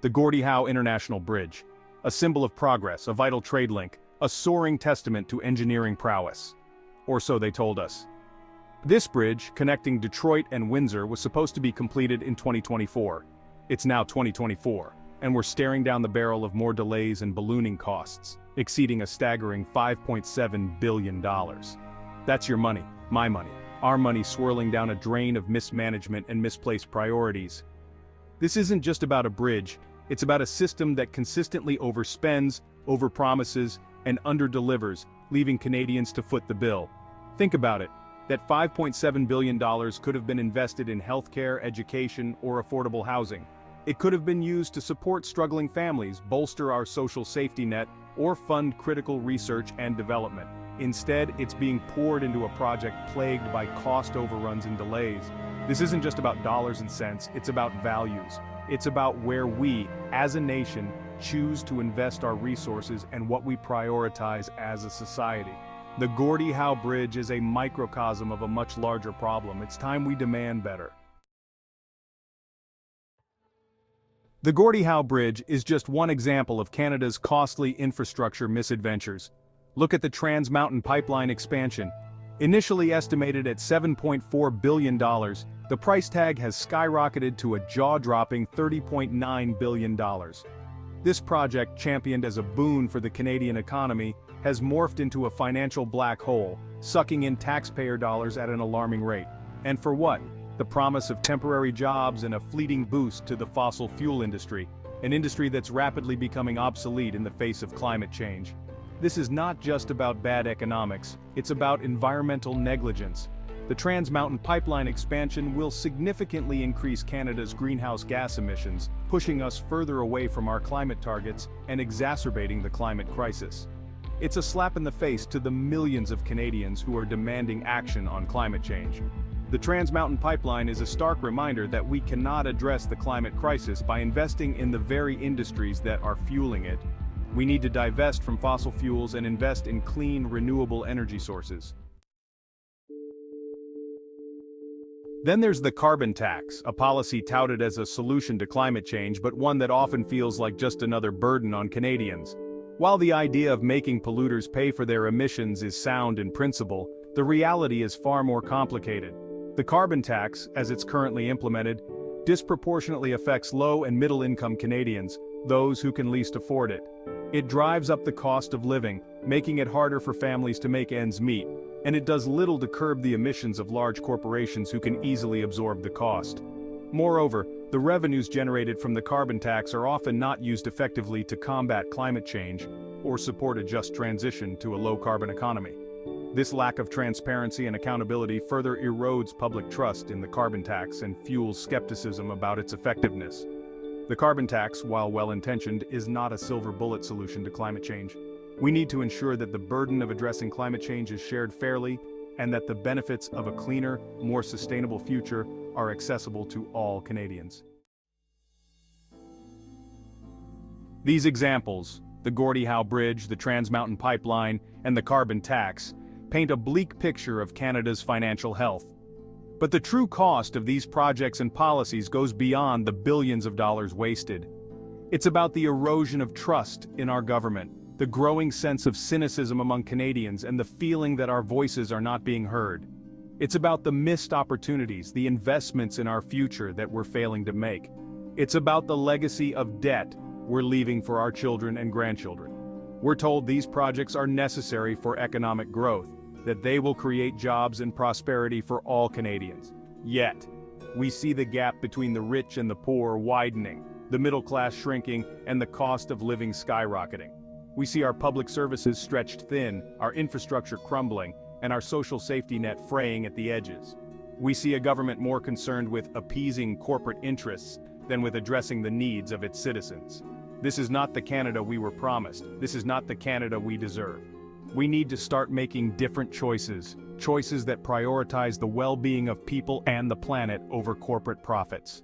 The Gordie Howe International Bridge. A symbol of progress, a vital trade link, a soaring testament to engineering prowess. Or so they told us. This bridge, connecting Detroit and Windsor, was supposed to be completed in 2024. It's now 2024, and we're staring down the barrel of more delays and ballooning costs, exceeding a staggering $5.7 billion. That's your money, my money, our money swirling down a drain of mismanagement and misplaced priorities. This isn't just about a bridge, it's about a system that consistently overspends, overpromises, and underdelivers, leaving Canadians to foot the bill. Think about it. That $5.7 billion could have been invested in healthcare, education, or affordable housing. It could have been used to support struggling families, bolster our social safety net, or fund critical research and development. Instead, it's being poured into a project plagued by cost overruns and delays. This isn't just about dollars and cents, it's about values. It's about where we, as a nation, choose to invest our resources and what we prioritize as a society. The Gordie Howe Bridge is a microcosm of a much larger problem. It's time we demand better. The Gordie Howe Bridge is just one example of Canada's costly infrastructure misadventures. Look at the Trans Mountain Pipeline expansion. Initially estimated at $7.4 billion, the price tag has skyrocketed to a jaw-dropping $30.9 billion. This project, championed as a boon for the Canadian economy, has morphed into a financial black hole, sucking in taxpayer dollars at an alarming rate. And for what? The promise of temporary jobs and a fleeting boost to the fossil fuel industry, an industry that's rapidly becoming obsolete in the face of climate change. This is not just about bad economics, it's about environmental negligence. The Trans Mountain Pipeline expansion will significantly increase Canada's greenhouse gas emissions, pushing us further away from our climate targets and exacerbating the climate crisis. It's a slap in the face to the millions of Canadians who are demanding action on climate change. The Trans Mountain Pipeline is a stark reminder that we cannot address the climate crisis by investing in the very industries that are fueling it. We need to divest from fossil fuels and invest in clean, renewable energy sources. Then there's the carbon tax, a policy touted as a solution to climate change, but one that often feels like just another burden on Canadians. While the idea of making polluters pay for their emissions is sound in principle, the reality is far more complicated. The carbon tax, as it's currently implemented, disproportionately affects low and middle-income Canadians, those who can least afford it. It drives up the cost of living, making it harder for families to make ends meet, and it does little to curb the emissions of large corporations who can easily absorb the cost. Moreover, the revenues generated from the carbon tax are often not used effectively to combat climate change or support a just transition to a low-carbon economy. This lack of transparency and accountability further erodes public trust in the carbon tax and fuels skepticism about its effectiveness. The carbon tax, while well-intentioned, is not a silver bullet solution to climate change. We need to ensure that the burden of addressing climate change is shared fairly and that the benefits of a cleaner, more sustainable future are accessible to all Canadians. These examples, the Gordie Howe Bridge, the Trans Mountain Pipeline, and the carbon tax, paint a bleak picture of Canada's financial health. But the true cost of these projects and policies goes beyond the billions of dollars wasted. It's about the erosion of trust in our government, the growing sense of cynicism among Canadians, and the feeling that our voices are not being heard. It's about the missed opportunities, the investments in our future that we're failing to make. It's about the legacy of debt we're leaving for our children and grandchildren. We're told these projects are necessary for economic growth, that they will create jobs and prosperity for all Canadians. Yet, we see the gap between the rich and the poor widening, the middle class shrinking, and the cost of living skyrocketing. We see our public services stretched thin, our infrastructure crumbling, and our social safety net fraying at the edges. We see a government more concerned with appeasing corporate interests than with addressing the needs of its citizens. This is not the Canada we were promised. This is not the Canada we deserve. We need to start making different choices, choices that prioritize the well-being of people and the planet over corporate profits.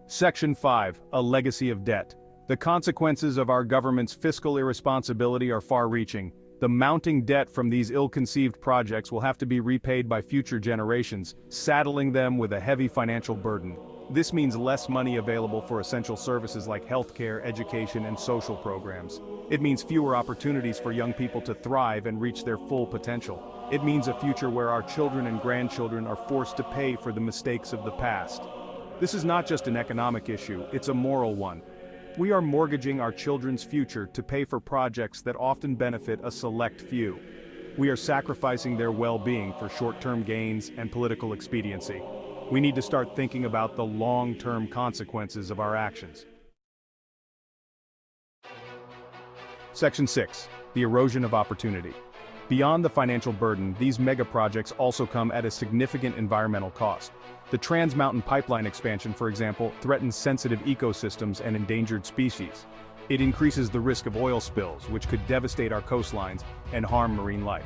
Section 5, a legacy of debt. The consequences of our government's fiscal irresponsibility are far-reaching. The mounting debt from these ill-conceived projects will have to be repaid by future generations, saddling them with a heavy financial burden. This means less money available for essential services like healthcare, education, and social programs. It means fewer opportunities for young people to thrive and reach their full potential. It means a future where our children and grandchildren are forced to pay for the mistakes of the past. This is not just an economic issue, it's a moral one. We are mortgaging our children's future to pay for projects that often benefit a select few. We are sacrificing their well-being for short-term gains and political expediency. We need to start thinking about the long-term consequences of our actions. Section 6. The erosion of opportunity. Beyond the financial burden, these mega-projects also come at a significant environmental cost. The Trans Mountain Pipeline expansion, for example, threatens sensitive ecosystems and endangered species. It increases the risk of oil spills, which could devastate our coastlines and harm marine life.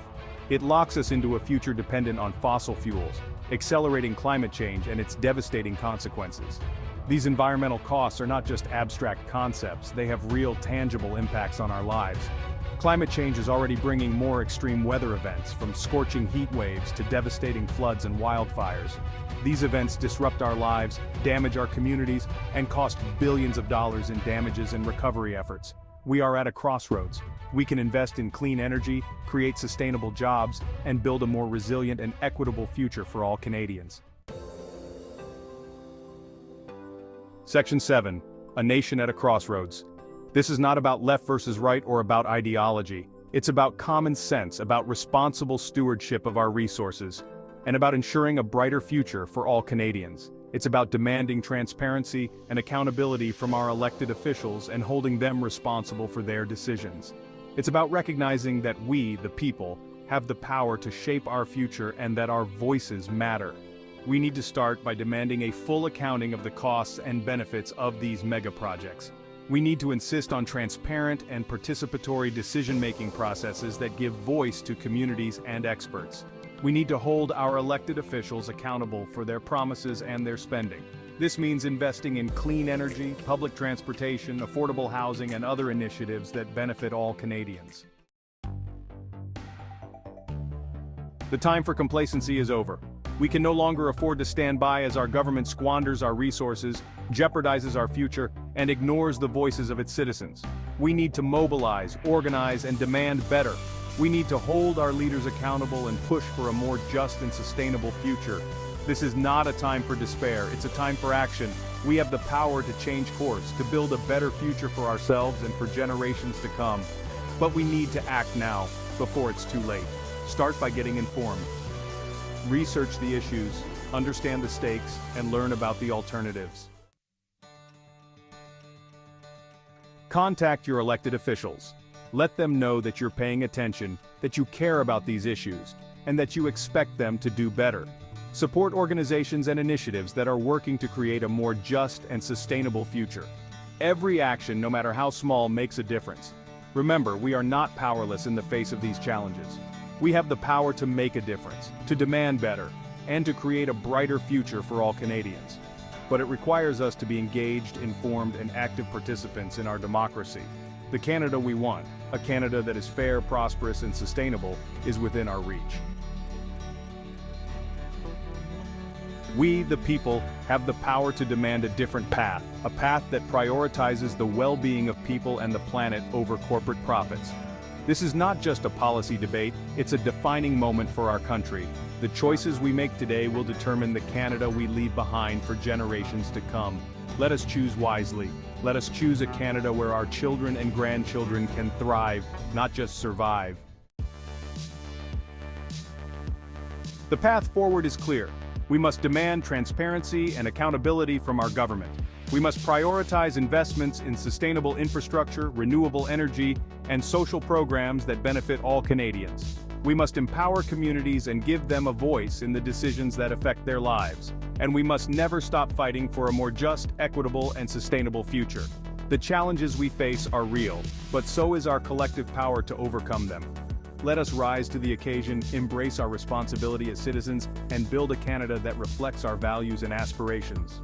It locks us into a future dependent on fossil fuels, accelerating climate change and its devastating consequences. These environmental costs are not just abstract concepts, they have real, tangible impacts on our lives. Climate change is already bringing more extreme weather events, from scorching heat waves to devastating floods and wildfires. These events disrupt our lives, damage our communities, and cost billions of dollars in damages and recovery efforts. We are at a crossroads. We can invest in clean energy, create sustainable jobs, and build a more resilient and equitable future for all Canadians. Section 7. A nation at a crossroads. This is not about left versus right or about ideology. It's about common sense, about responsible stewardship of our resources, and about ensuring a brighter future for all Canadians. It's about demanding transparency and accountability from our elected officials and holding them responsible for their decisions. It's about recognizing that we, the people, have the power to shape our future and that our voices matter. We need to start by demanding a full accounting of the costs and benefits of these mega projects. We need to insist on transparent and participatory decision-making processes that give voice to communities and experts. We need to hold our elected officials accountable for their promises and their spending. This means investing in clean energy, public transportation, affordable housing, and other initiatives that benefit all Canadians. The time for complacency is over. We can no longer afford to stand by as our government squanders our resources, jeopardizes our future, and ignores the voices of its citizens. We need to mobilize, organize, and demand better. We need to hold our leaders accountable and push for a more just and sustainable future. This is not a time for despair, it's a time for action. We have the power to change course, to build a better future for ourselves and for generations to come. But we need to act now, before it's too late. Start by getting informed. Research the issues, understand the stakes, and learn about the alternatives. Contact your elected officials. Let them know that you're paying attention, that you care about these issues, and that you expect them to do better. Support organizations and initiatives that are working to create a more just and sustainable future. Every action, no matter how small, makes a difference. Remember, we are not powerless in the face of these challenges. We have the power to make a difference, to demand better, and to create a brighter future for all Canadians. But it requires us to be engaged, informed, and active participants in our democracy. The Canada we want, a Canada that is fair, prosperous, and sustainable, is within our reach. We, the people, have the power to demand a different path, a path that prioritizes the well-being of people and the planet over corporate profits. This is not just a policy debate, it's a defining moment for our country. The choices we make today will determine the Canada we leave behind for generations to come. Let us choose wisely. Let us choose a Canada where our children and grandchildren can thrive, not just survive. The path forward is clear. We must demand transparency and accountability from our government. We must prioritize investments in sustainable infrastructure, renewable energy, and social programs that benefit all Canadians. We must empower communities and give them a voice in the decisions that affect their lives. And we must never stop fighting for a more just, equitable, and sustainable future. The challenges we face are real, but so is our collective power to overcome them. Let us rise to the occasion, embrace our responsibility as citizens, and build a Canada that reflects our values and aspirations.